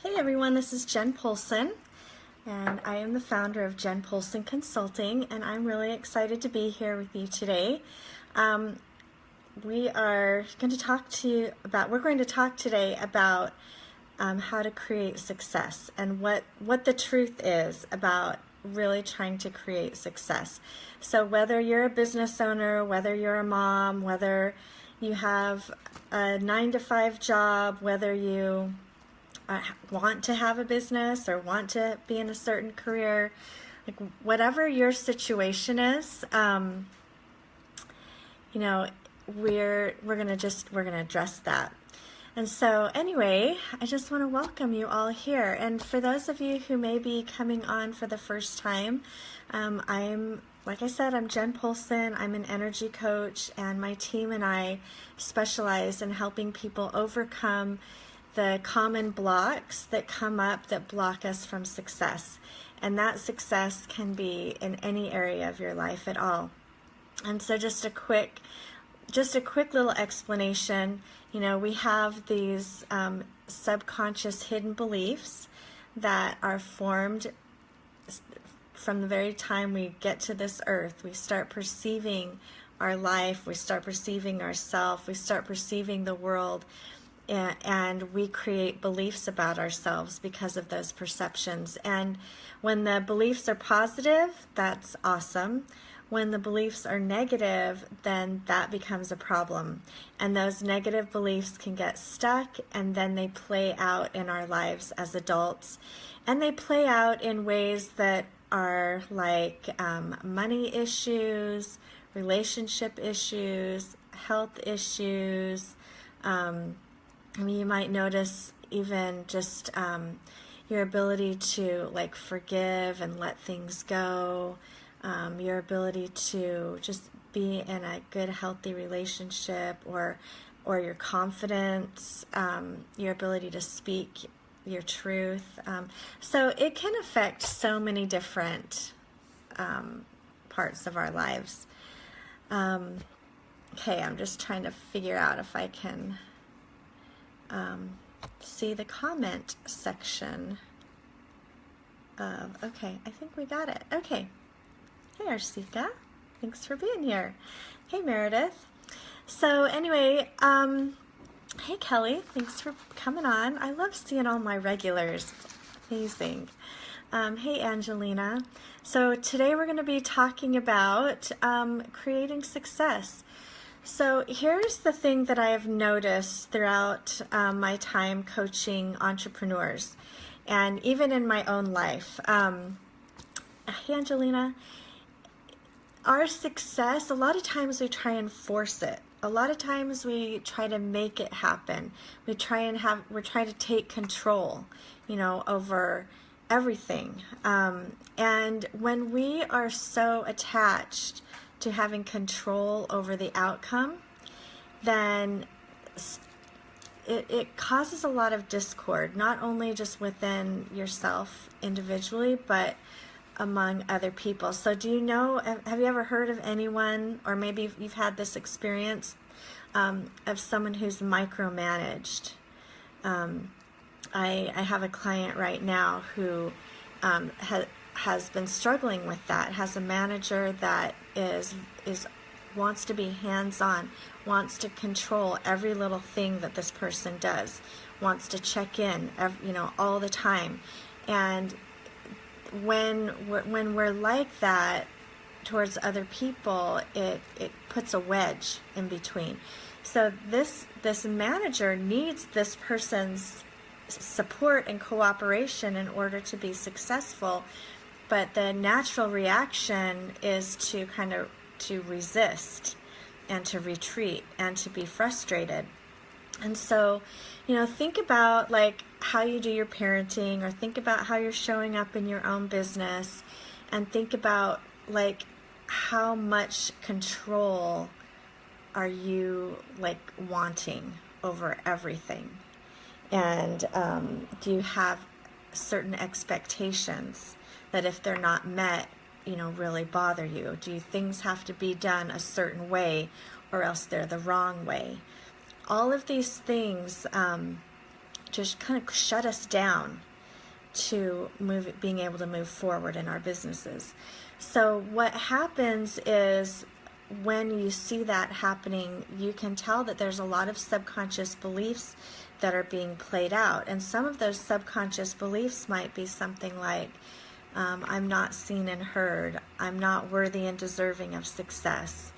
Hey everyone, this is Jen Polson, and I am the founder of Jen Polson Consulting, and I'm really excited to be here with you today. We're going to talk today about how to create success and what the truth is about really trying to create success. So whether you're a business owner, whether you're a mom, whether you have a 9-to-5 job, whether you want to have a business or want to be in a certain career, like whatever your situation is, we're gonna address that. And so anyway, I just want to welcome you all here. And for those of you who may be coming on for the first time, like I said, I'm Jen Polson. I'm an energy coach, and my team and I specialize in helping people overcome the common blocks that come up that block us from success. And that success can be in any area of your life at all. And so just a quick little explanation. We have these subconscious hidden beliefs that are formed from the very time we get to this earth. We start perceiving our life, we start perceiving ourselves, we start perceiving the world, and we create beliefs about ourselves because of those perceptions. And when the beliefs are positive, that's awesome. When the beliefs are negative, then that becomes a problem. And those negative beliefs can get stuck, and then they play out in our lives as adults. And they play out in ways that are like money issues, relationship issues, health issues. You might notice even just your ability to forgive and let things go, your ability to just be in a good, healthy relationship, or your confidence, your ability to speak your truth. So it can affect so many different parts of our lives. Okay, I'm just trying to figure out if I can see the comment section okay, I think we got it. Okay. Hey, Arshika. Thanks for being here. Hey, Meredith. So anyway, hey, Kelly. Thanks for coming on. I love seeing all my regulars. It's amazing. Hey, Angelina. So today we're going to be talking about creating success. So here's the thing that I have noticed throughout my time coaching entrepreneurs, and even in my own life. Hey, Angelina. Our success, a lot of times we try and force it. A lot of times we try to make it happen. We're trying to take control, over everything. And when we are so attached to having control over the outcome, then it causes a lot of discord, not only just within yourself individually, but among other people. So have you ever heard of anyone, or maybe you've had this experience of someone who's micromanaged? I have a client right now who has been struggling with that, has a manager that wants to be hands-on, wants to control every little thing that this person does, wants to check in all the time. And when we're like that towards other people, it puts a wedge in between. So this manager needs this person's support and cooperation in order to be successful, but the natural reaction is to resist and to retreat and to be frustrated. And so, think about how you do your parenting, or think about how you're showing up in your own business, and think about how much control are you wanting over everything. And do you have certain expectations that if they're not met, really bother you? Do things have to be done a certain way, or else they're the wrong way? All of these things just kind of shut us down to being able to move forward in our businesses. So what happens is, when you see that happening, you can tell that there's a lot of subconscious beliefs that are being played out. And some of those subconscious beliefs might be something like, I'm not seen and heard, I'm not worthy and deserving of success,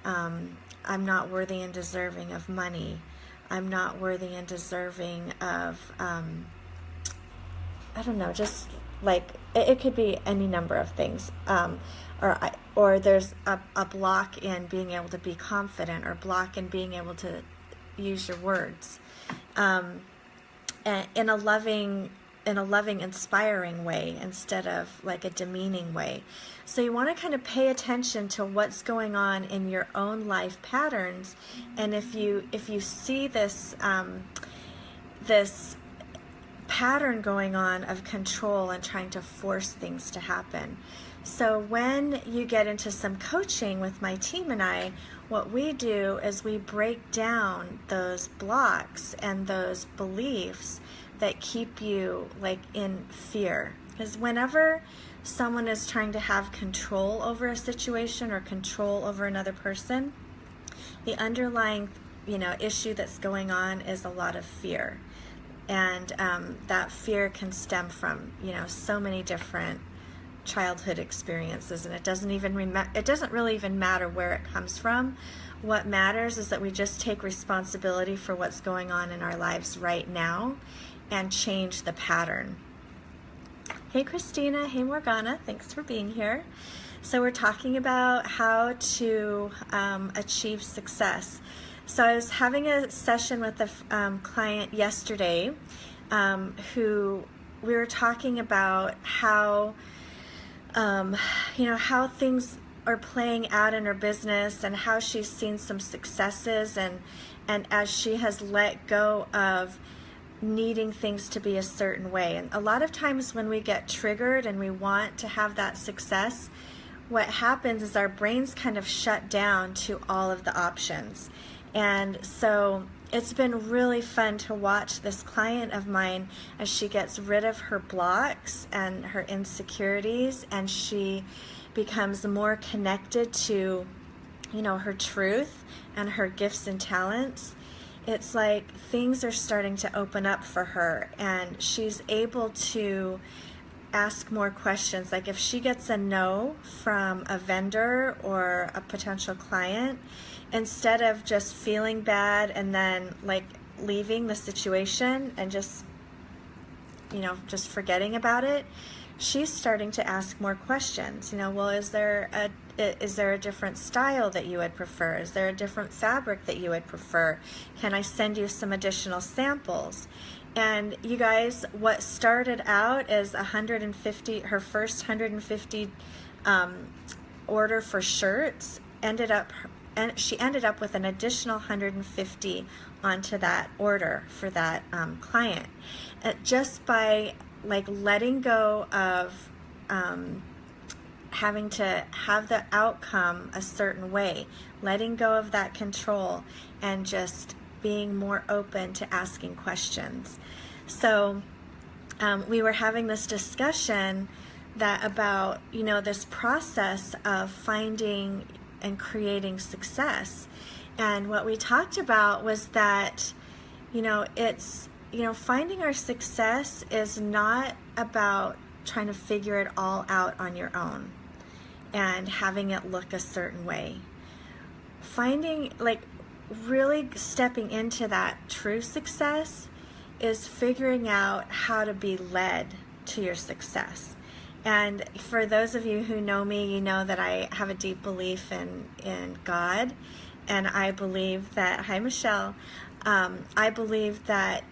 I'm not worthy and deserving of money, I'm not worthy and deserving of, I don't know, just like, it could be any number of things. Or there's a block in being able to be confident, or block in being able to use your words in a loving, inspiring way, instead of like a demeaning way. So you want to kind of pay attention to what's going on in your own life patterns, and if you see this this pattern going on of control and trying to force things to happen. So when you get into some coaching with my team and I, what we do is we break down those blocks and those beliefs that keep you like in fear. Because whenever someone is trying to have control over a situation or control over another person, the underlying, issue that's going on is a lot of fear. And that fear can stem from, so many different childhood experiences, and it doesn't really even matter where it comes from. What matters is that we just take responsibility for what's going on in our lives right now and change the pattern. Hey Christina, hey Morgana, thanks for being here. So we're talking about how to achieve success. So I was having a session with a client yesterday who we were talking about how how things are playing out in her business, and how she's seen some successes, and as she has let go of needing things to be a certain way. And a lot of times when we get triggered and we want to have that success, what happens is our brains kind of shut down to all of the options. And so it's been really fun to watch this client of mine as she gets rid of her blocks and her insecurities, and she becomes more connected to, her truth and her gifts and talents. It's like things are starting to open up for her, and she's able to ask more questions. Like if she gets a no from a vendor or a potential client, instead of just feeling bad and then like leaving the situation and just forgetting about it, she's starting to ask more questions. Well, is there a different style that you would prefer? Is there a different fabric that you would prefer? Can I send you some additional samples? And you guys, what started out as her first 150 order for shirts she ended up with an additional 150 onto that order for that client, just by like letting go of having to have the outcome a certain way, letting go of that control, and just being more open to asking questions. So we were having this discussion about this process of finding and creating success. And what we talked about was that it's finding our success is not about trying to figure it all out on your own and having it look a certain way. Finding, really stepping into that true success is figuring out how to be led to your success. And for those of you who know me, you know that I have a deep belief in God, and I believe that, hi Michelle, I believe that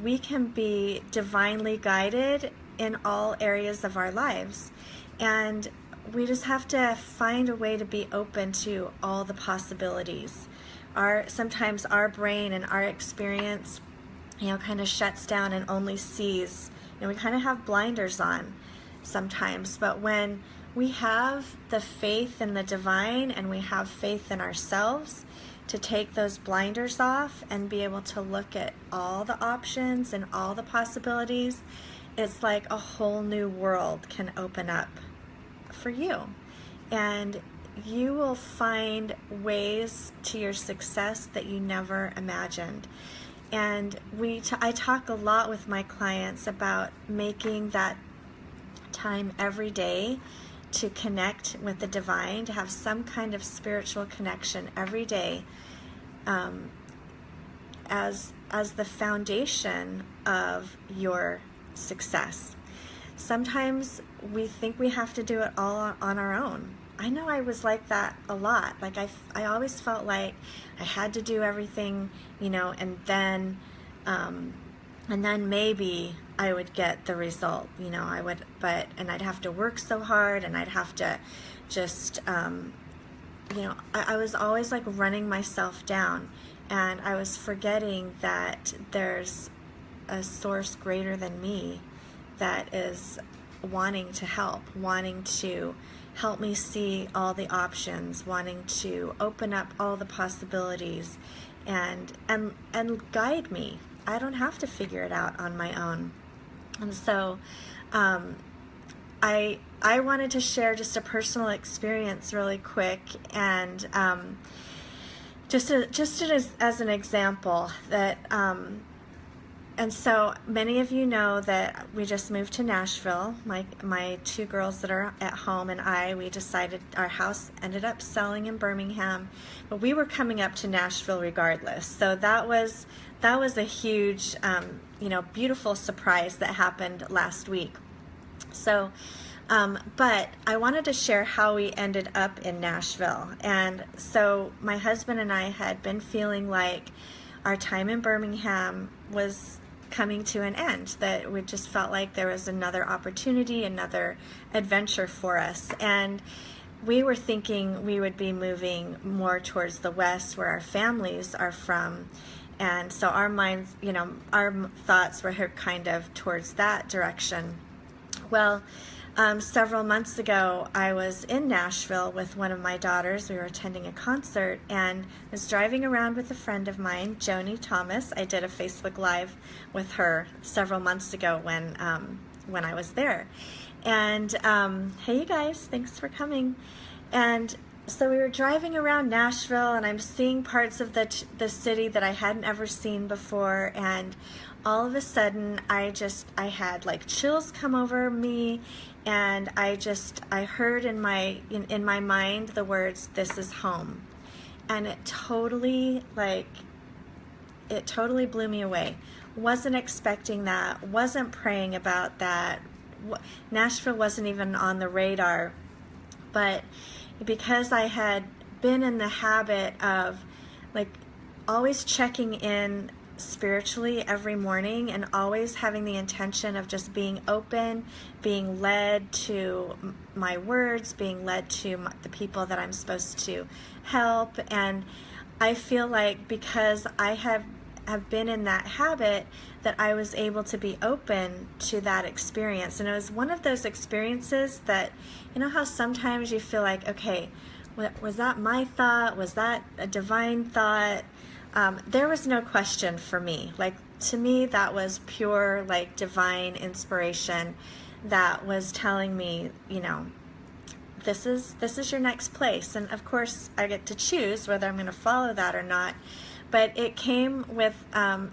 we can be divinely guided in all areas of our lives, and we just have to find a way to be open to all the possibilities. Sometimes our brain and our experience, kind of shuts down and only sees, we kind of have blinders on sometimes. But when we have the faith in the divine and we have faith in ourselves, to take those blinders off and be able to look at all the options and all the possibilities, it's like a whole new world can open up for you. And you will find ways to your success that you never imagined. And I talk a lot with my clients about making that time every day to connect with the divine, to have some kind of spiritual connection every day, as the foundation of your success. Sometimes we think we have to do it all on our own. I know I was like that a lot. Like I always felt like I had to do everything, and then maybe I would get the result, and I'd have to work so hard, and I'd have to just, I was always like running myself down, and I was forgetting that there's a source greater than me that is wanting to help me see all the options, wanting to open up all the possibilities, and guide me. I don't have to figure it out on my own. And so I wanted to share just a personal experience really quick, and just as an example that and so many of you know that we just moved to Nashville. My two girls that are at home and we decided our house ended up selling in Birmingham, but we were coming up to Nashville regardless. So that was a huge, beautiful surprise that happened last week. So, but I wanted to share how we ended up in Nashville. And so my husband and I had been feeling like our time in Birmingham was coming to an end, that we just felt like there was another opportunity, another adventure for us. And we were thinking we would be moving more towards the west where our families are from. And so our minds, our thoughts were kind of towards that direction. Well, several months ago, I was in Nashville with one of my daughters. We were attending a concert, and I was driving around with a friend of mine, Joni Thomas. I did a Facebook Live with her several months ago when I was there. And hey, you guys, thanks for coming. And so we were driving around Nashville, and I'm seeing parts of the city that I hadn't ever seen before, and all of a sudden I had like chills come over me, and I heard in my mind the words, "This is home." And it totally blew me away. Wasn't expecting that, wasn't praying about that. Nashville wasn't even on the radar, but because I had been in the habit of like always checking in spiritually every morning and always having the intention of just being open, being led to my words, being led to the people that I'm supposed to help. And I feel like because I have been in that habit, that I was able to be open to that experience. And it was one of those experiences that, how sometimes you feel like, okay, was that my thought? Was that a divine thought? There was no question for me. Like, to me, that was pure, like, divine inspiration that was telling me, this is your next place. And of course, I get to choose whether I'm going to follow that or not. But it came with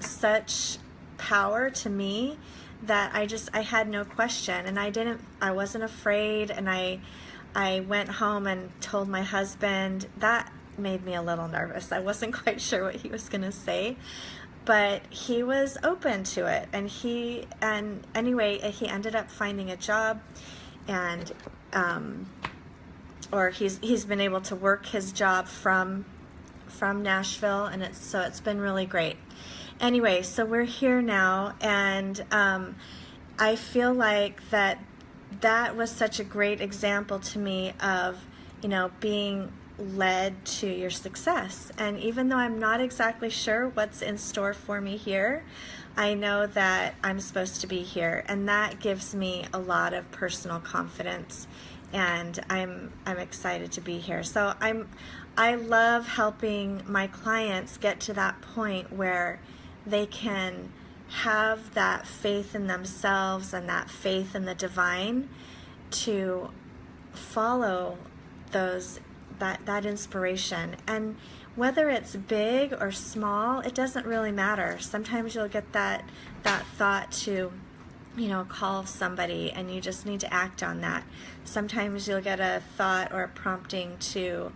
such power to me that I had no question, and I wasn't afraid. And I went home and told my husband. That made me a little nervous. I wasn't quite sure what he was going to say, but he was open to it. And anyway, he ended up finding a job, and or he's been able to work his job from Nashville, and it's been really great. Anyway, so we're here now, and I feel like that was such a great example to me of, being led to your success. And even though I'm not exactly sure what's in store for me here, I know that I'm supposed to be here, and that gives me a lot of personal confidence, and I'm excited to be here. So I love helping my clients get to that point where they can have that faith in themselves and that faith in the divine to follow that inspiration. And whether it's big or small, it doesn't really matter. Sometimes you'll get that thought to, call somebody, and you just need to act on that. Sometimes you'll get a thought or a prompting to,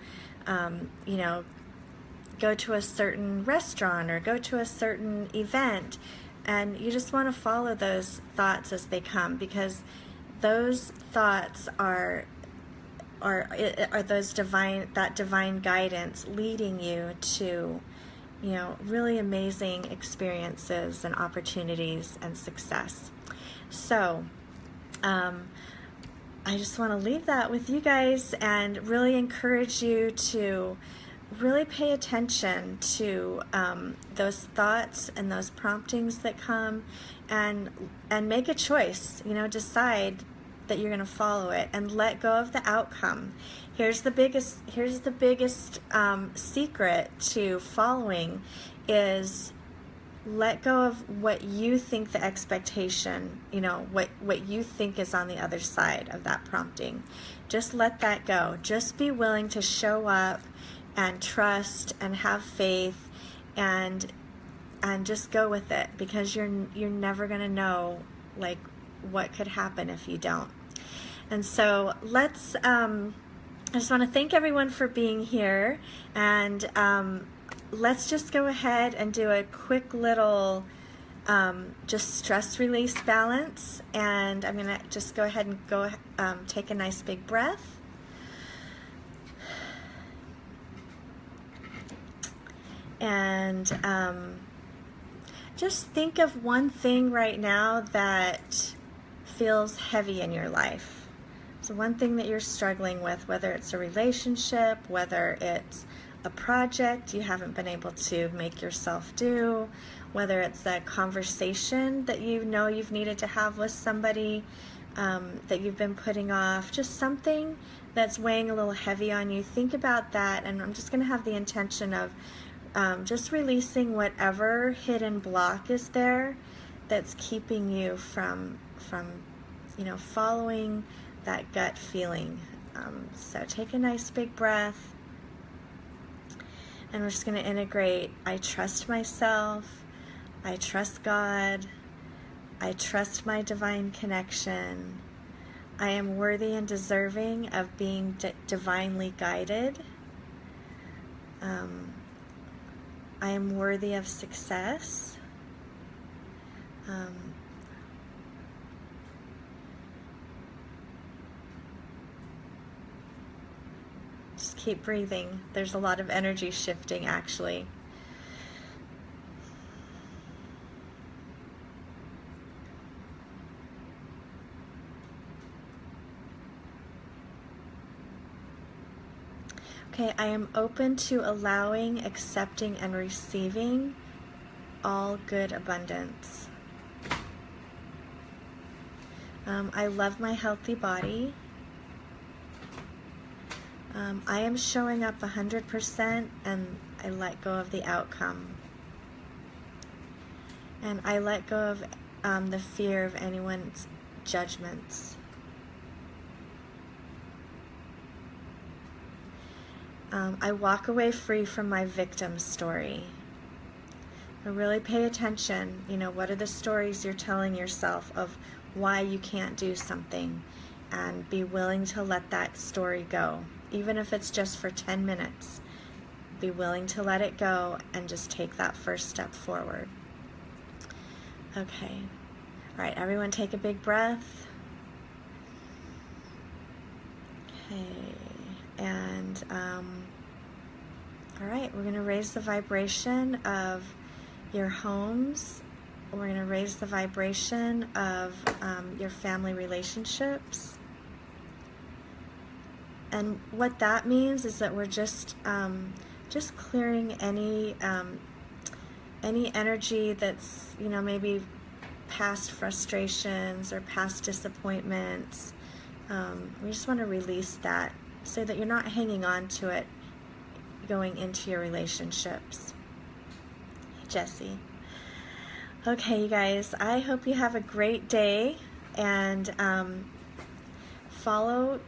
go to a certain restaurant or go to a certain event, and you just want to follow those thoughts as they come, because those thoughts are those divine guidance leading you to, really amazing experiences and opportunities and success. So, I just want to leave that with you guys and really encourage you to really pay attention to those thoughts and those promptings that come, and make a choice. Decide that you're going to follow it and let go of the outcome. Here's the biggest secret to following is let go of what you think the expectation, what you think is on the other side of that prompting. Just let that go. Just be willing to show up and trust and have faith and just go with it, because you're never going to know what could happen if you don't. And so I just want to thank everyone for being here, and let's just go ahead and do a quick little just stress release balance. And I'm going to just go ahead and take a nice big breath. And just think of one thing right now that feels heavy in your life. So one thing that you're struggling with, whether it's a relationship, whether it's a project you haven't been able to make yourself do, whether it's a conversation that you've needed to have with somebody that you've been putting off, just something that's weighing a little heavy on you. Think about that, and I'm just going to have the intention of just releasing whatever hidden block is there that's keeping you from following that gut feeling. So take a nice big breath, and we're just going to integrate, I trust myself, I trust God, I trust my divine connection, I am worthy and deserving of being divinely guided, I am worthy of success. Just keep breathing. There's a lot of energy shifting, actually. Okay, I am open to allowing, accepting, and receiving all good abundance. I love my healthy body. I am showing up 100%, and I let go of the outcome. And I let go of the fear of anyone's judgments. I walk away free from my victim story. I really pay attention, what are the stories you're telling yourself of why you can't do something, and be willing to let that story go. Even if it's just for 10 minutes, be willing to let it go and just take that first step forward. Okay. All right, everyone take a big breath. Okay. And all right, we're going to raise the vibration of your homes. We're going to raise the vibration of your family relationships. And what that means is that we're just clearing any energy that's, maybe past frustrations or past disappointments. We just want to release that so that you're not hanging on to it going into your relationships. Jesse. Okay, you guys, I hope you have a great day, and follow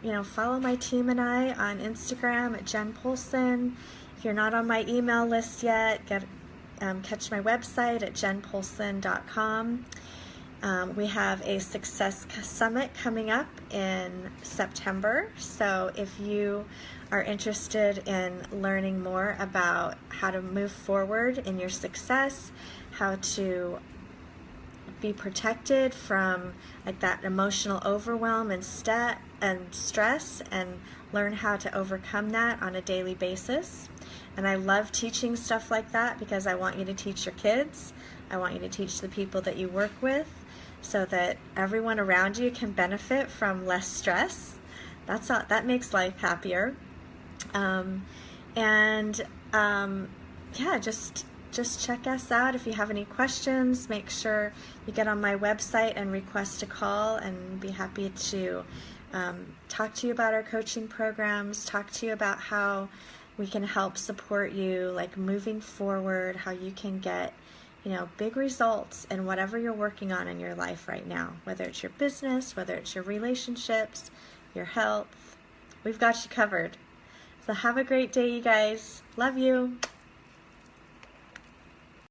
my team and I on Instagram at Jen Polson. If you're not on my email list yet, catch my website at jenpolson.com. We have a Success Summit coming up in September, so if you are interested in learning more about how to move forward in your success, how to be protected from like that emotional overwhelm and stress, and learn how to overcome that on a daily basis. And I love teaching stuff like that because I want you to teach your kids. I want you to teach the people that you work with so that everyone around you can benefit from less stress. That makes life happier. Just check us out. If you have any questions, make sure you get on my website and request a call, and be happy to talk to you about our coaching programs, talk to you about how we can help support you, like moving forward, how you can get, big results in whatever you're working on in your life right now, whether it's your business, whether it's your relationships, your health. We've got you covered. So have a great day, you guys. Love you.